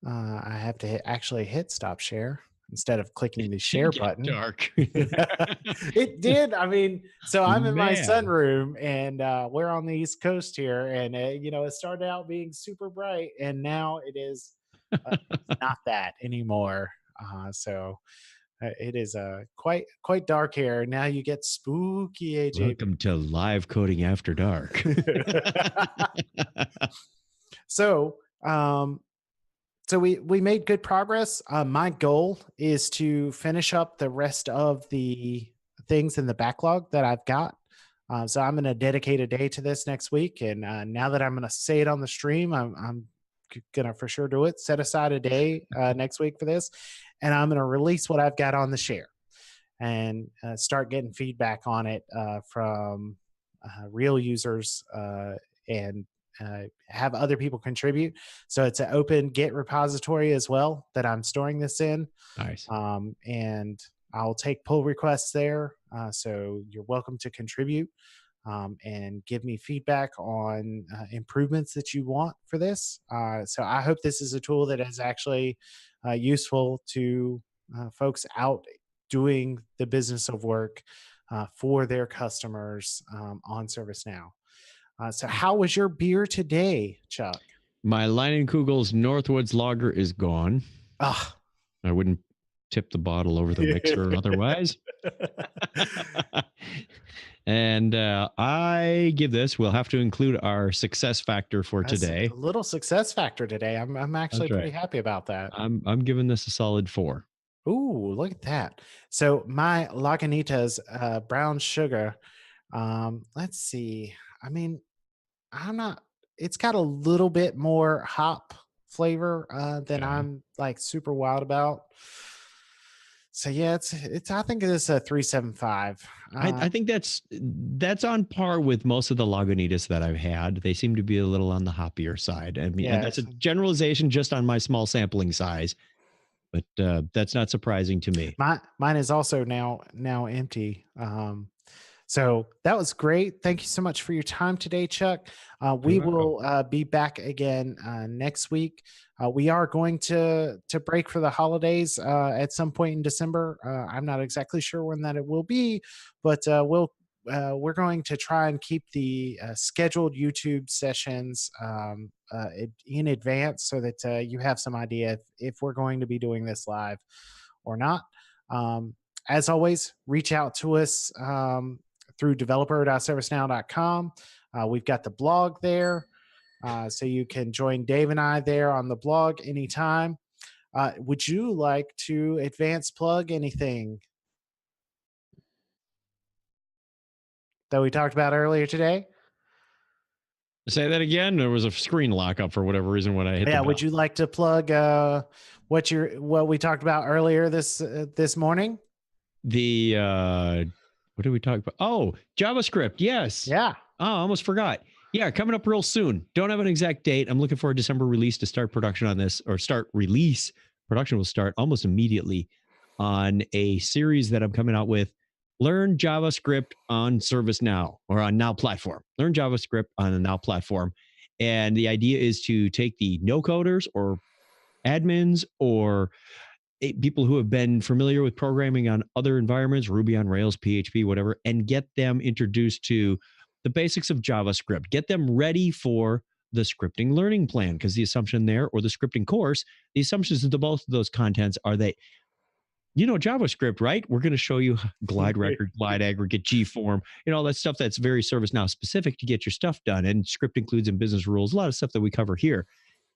I have to actually hit stop share. instead of clicking the It share did get button. dark. It did. I mean, so I'm in my Man. sunroom, and we're on the East Coast here, and it started out being super bright, and now it's not that anymore. So it is quite dark here. Now you get spooky AJ. Welcome to Live Coding After Dark. So um, so we made good progress. My goal is to finish up the rest of the things in the backlog that I've got. So I'm going to dedicate a day to this next week. And now that I'm going to say it on the stream, I'm going to for sure do it. Set aside a day next week for this, and I'm going to release what I've got on the share and start getting feedback on it from real users and have other people contribute. So it's an open Git repository as well that I'm storing this in. Nice. And I'll take pull requests there. So you're welcome to contribute and give me feedback on improvements that you want for this. So I hope this is a tool that is actually useful to folks out doing the business of work for their customers on ServiceNow. So how was your beer today, Chuck? My Leinenkugel's Northwoods Lager is gone. Ah, I wouldn't tip the bottle over the mixer otherwise. And I give this, we'll have to include our success factor for today. A little success factor today. I'm actually That's right. pretty happy about that. I'm giving this a solid 4. Ooh, look at that. So my Lagunitas brown sugar, let's see. I mean, I'm not, it's got a little bit more hop flavor than Okay. I'm like super wild about. So yeah, it's I think it's a 375. I think that's on par with most of the Lagunitas that I've had. They seem to be a little on the hoppier side. I mean, and Yeah, that's a generalization just on my small sampling size, but that's not surprising to me. mine is also now empty. So that was great. Thank you so much for your time today, Chuck. We You're welcome. will be back again next week. We are going to break for the holidays at some point in December. I'm not exactly sure when that it will be, but we're going to try and keep the scheduled YouTube sessions in advance so that you have some idea if we're going to be doing this live or not. As always, reach out to us through developer.servicenow.com. We've got the blog there, so you can join Dave and I there on the blog anytime. Would you like to advance plug anything that we talked about earlier today? Say that again. There was a screen lockup for whatever reason when I hit the Yeah, bell. would you like to plug what we talked about earlier this morning? The what did we talk about? Oh, JavaScript. Yes. Yeah. Oh, I almost forgot. Yeah, coming up real soon. Don't have an exact date. I'm looking for a December release to start production on this, or start release. Production will start almost immediately on a series that I'm coming out with. Learn JavaScript on ServiceNow or on Now platform. Learn JavaScript on the Now platform. And the idea is to take the no coders or admins or people who have been familiar with programming on other environments, Ruby on Rails, PHP, whatever, and get them introduced to the basics of JavaScript. Get them ready for the scripting learning plan, because the assumption there, or the scripting course, the assumptions of both of those contents are that JavaScript, right? We're going to show you glide record, glide aggregate, Gform, all that stuff that's very ServiceNow specific to get your stuff done. And script includes in business rules, a lot of stuff that we cover here.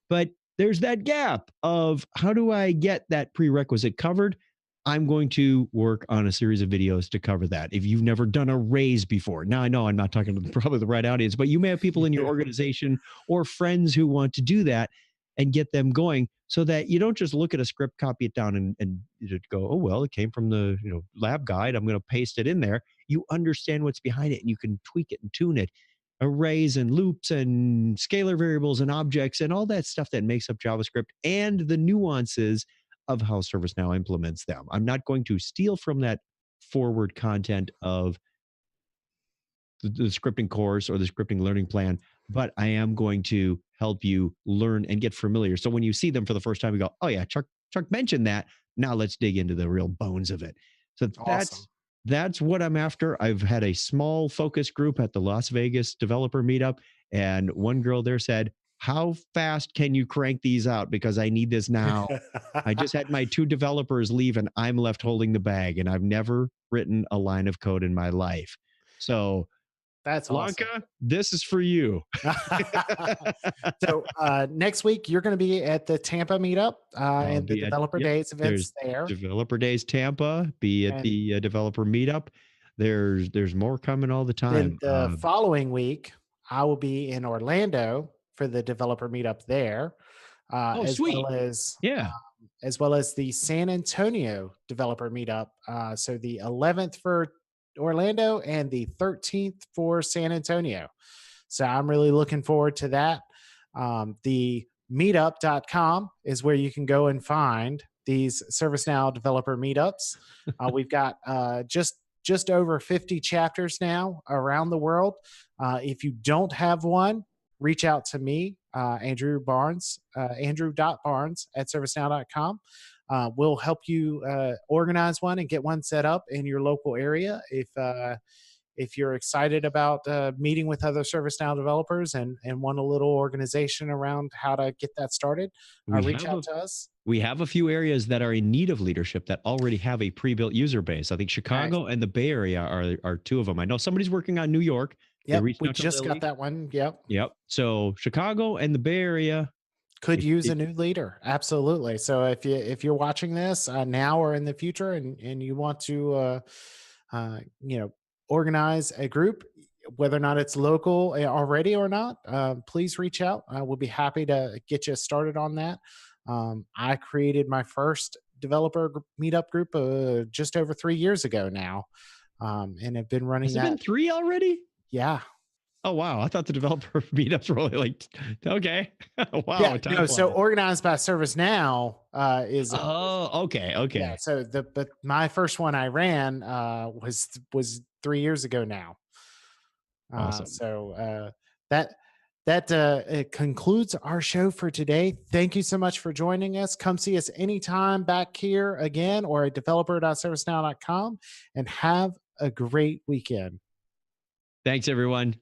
But there's that gap of how do I get that prerequisite covered? I'm going to work on a series of videos to cover that. If you've never done a raise before, now I know I'm not talking to probably the right audience, but you may have people in your organization or friends who want to do that and get them going, so that you don't just look at a script, copy it down, and go, oh, well, it came from the lab guide, I'm going to paste it in there. You understand what's behind it, and you can tweak it and tune it. Arrays and loops and scalar variables and objects and all that stuff that makes up JavaScript, and the nuances of how ServiceNow implements them. I'm not going to steal from that forward content of the scripting course or the scripting learning plan, but I am going to help you learn and get familiar. So when you see them for the first time, you go, oh yeah, Chuck mentioned that. Now let's dig into the real bones of it. So Awesome. that's what I'm after. I've had a small focus group at the Las Vegas developer meetup, and one girl there said, "How fast can you crank these out? Because I need this now." I just had my two developers leave, and I'm left holding the bag, and I've never written a line of code in my life. So, That's awesome. Blanca, this is for you. So next week you're going to be at the Tampa meetup I'll and the be at, Developer yep, Days there's events there. Developer Days Tampa, be at And the developer meetup. There's more coming all the then time. the following week, I will be in Orlando for the Developer meetup there, Oh, sweet. Yeah. as well as the San Antonio Developer meetup. So the 11th for Orlando and the 13th for San Antonio. So I'm really looking forward to that. The meetup.com is where you can go and find these ServiceNow developer meetups. We've got just over 50 chapters now around the world. If you don't have one, reach out to me, Andrew.barnes at servicenow.com. We'll help you organize one and get one set up in your local area. If you're excited about meeting with other ServiceNow developers and want a little organization around how to get that started, We reach have out a to us. we have a few areas that are in need of leadership that already have a pre-built user base. I think Chicago Excellent. and the Bay Area are two of them. I know somebody's working on New York. They Yep, reached we out to just got Lily. that one. Yep. Yep. So Chicago and the Bay Area. Could use If a new leader. Absolutely. So if you're watching this now or in the future and you want to you know organize a group, whether or not it's local already or not, please reach out. We'll be happy to get you started on that. I created my first meetup group just over 3 years ago now, and have been running has it been that. 3 already? Yeah. Oh wow, I thought the developer meetups were only like okay. Yeah. Wow, time No. So flies. organized by ServiceNow is Oh, okay, yeah. okay. So but my first one I ran was 3 years ago now. Awesome. So that it concludes our show for today. Thank you so much for joining us. Come see us anytime back here again or at developer.servicenow.com and have a great weekend. Thanks everyone.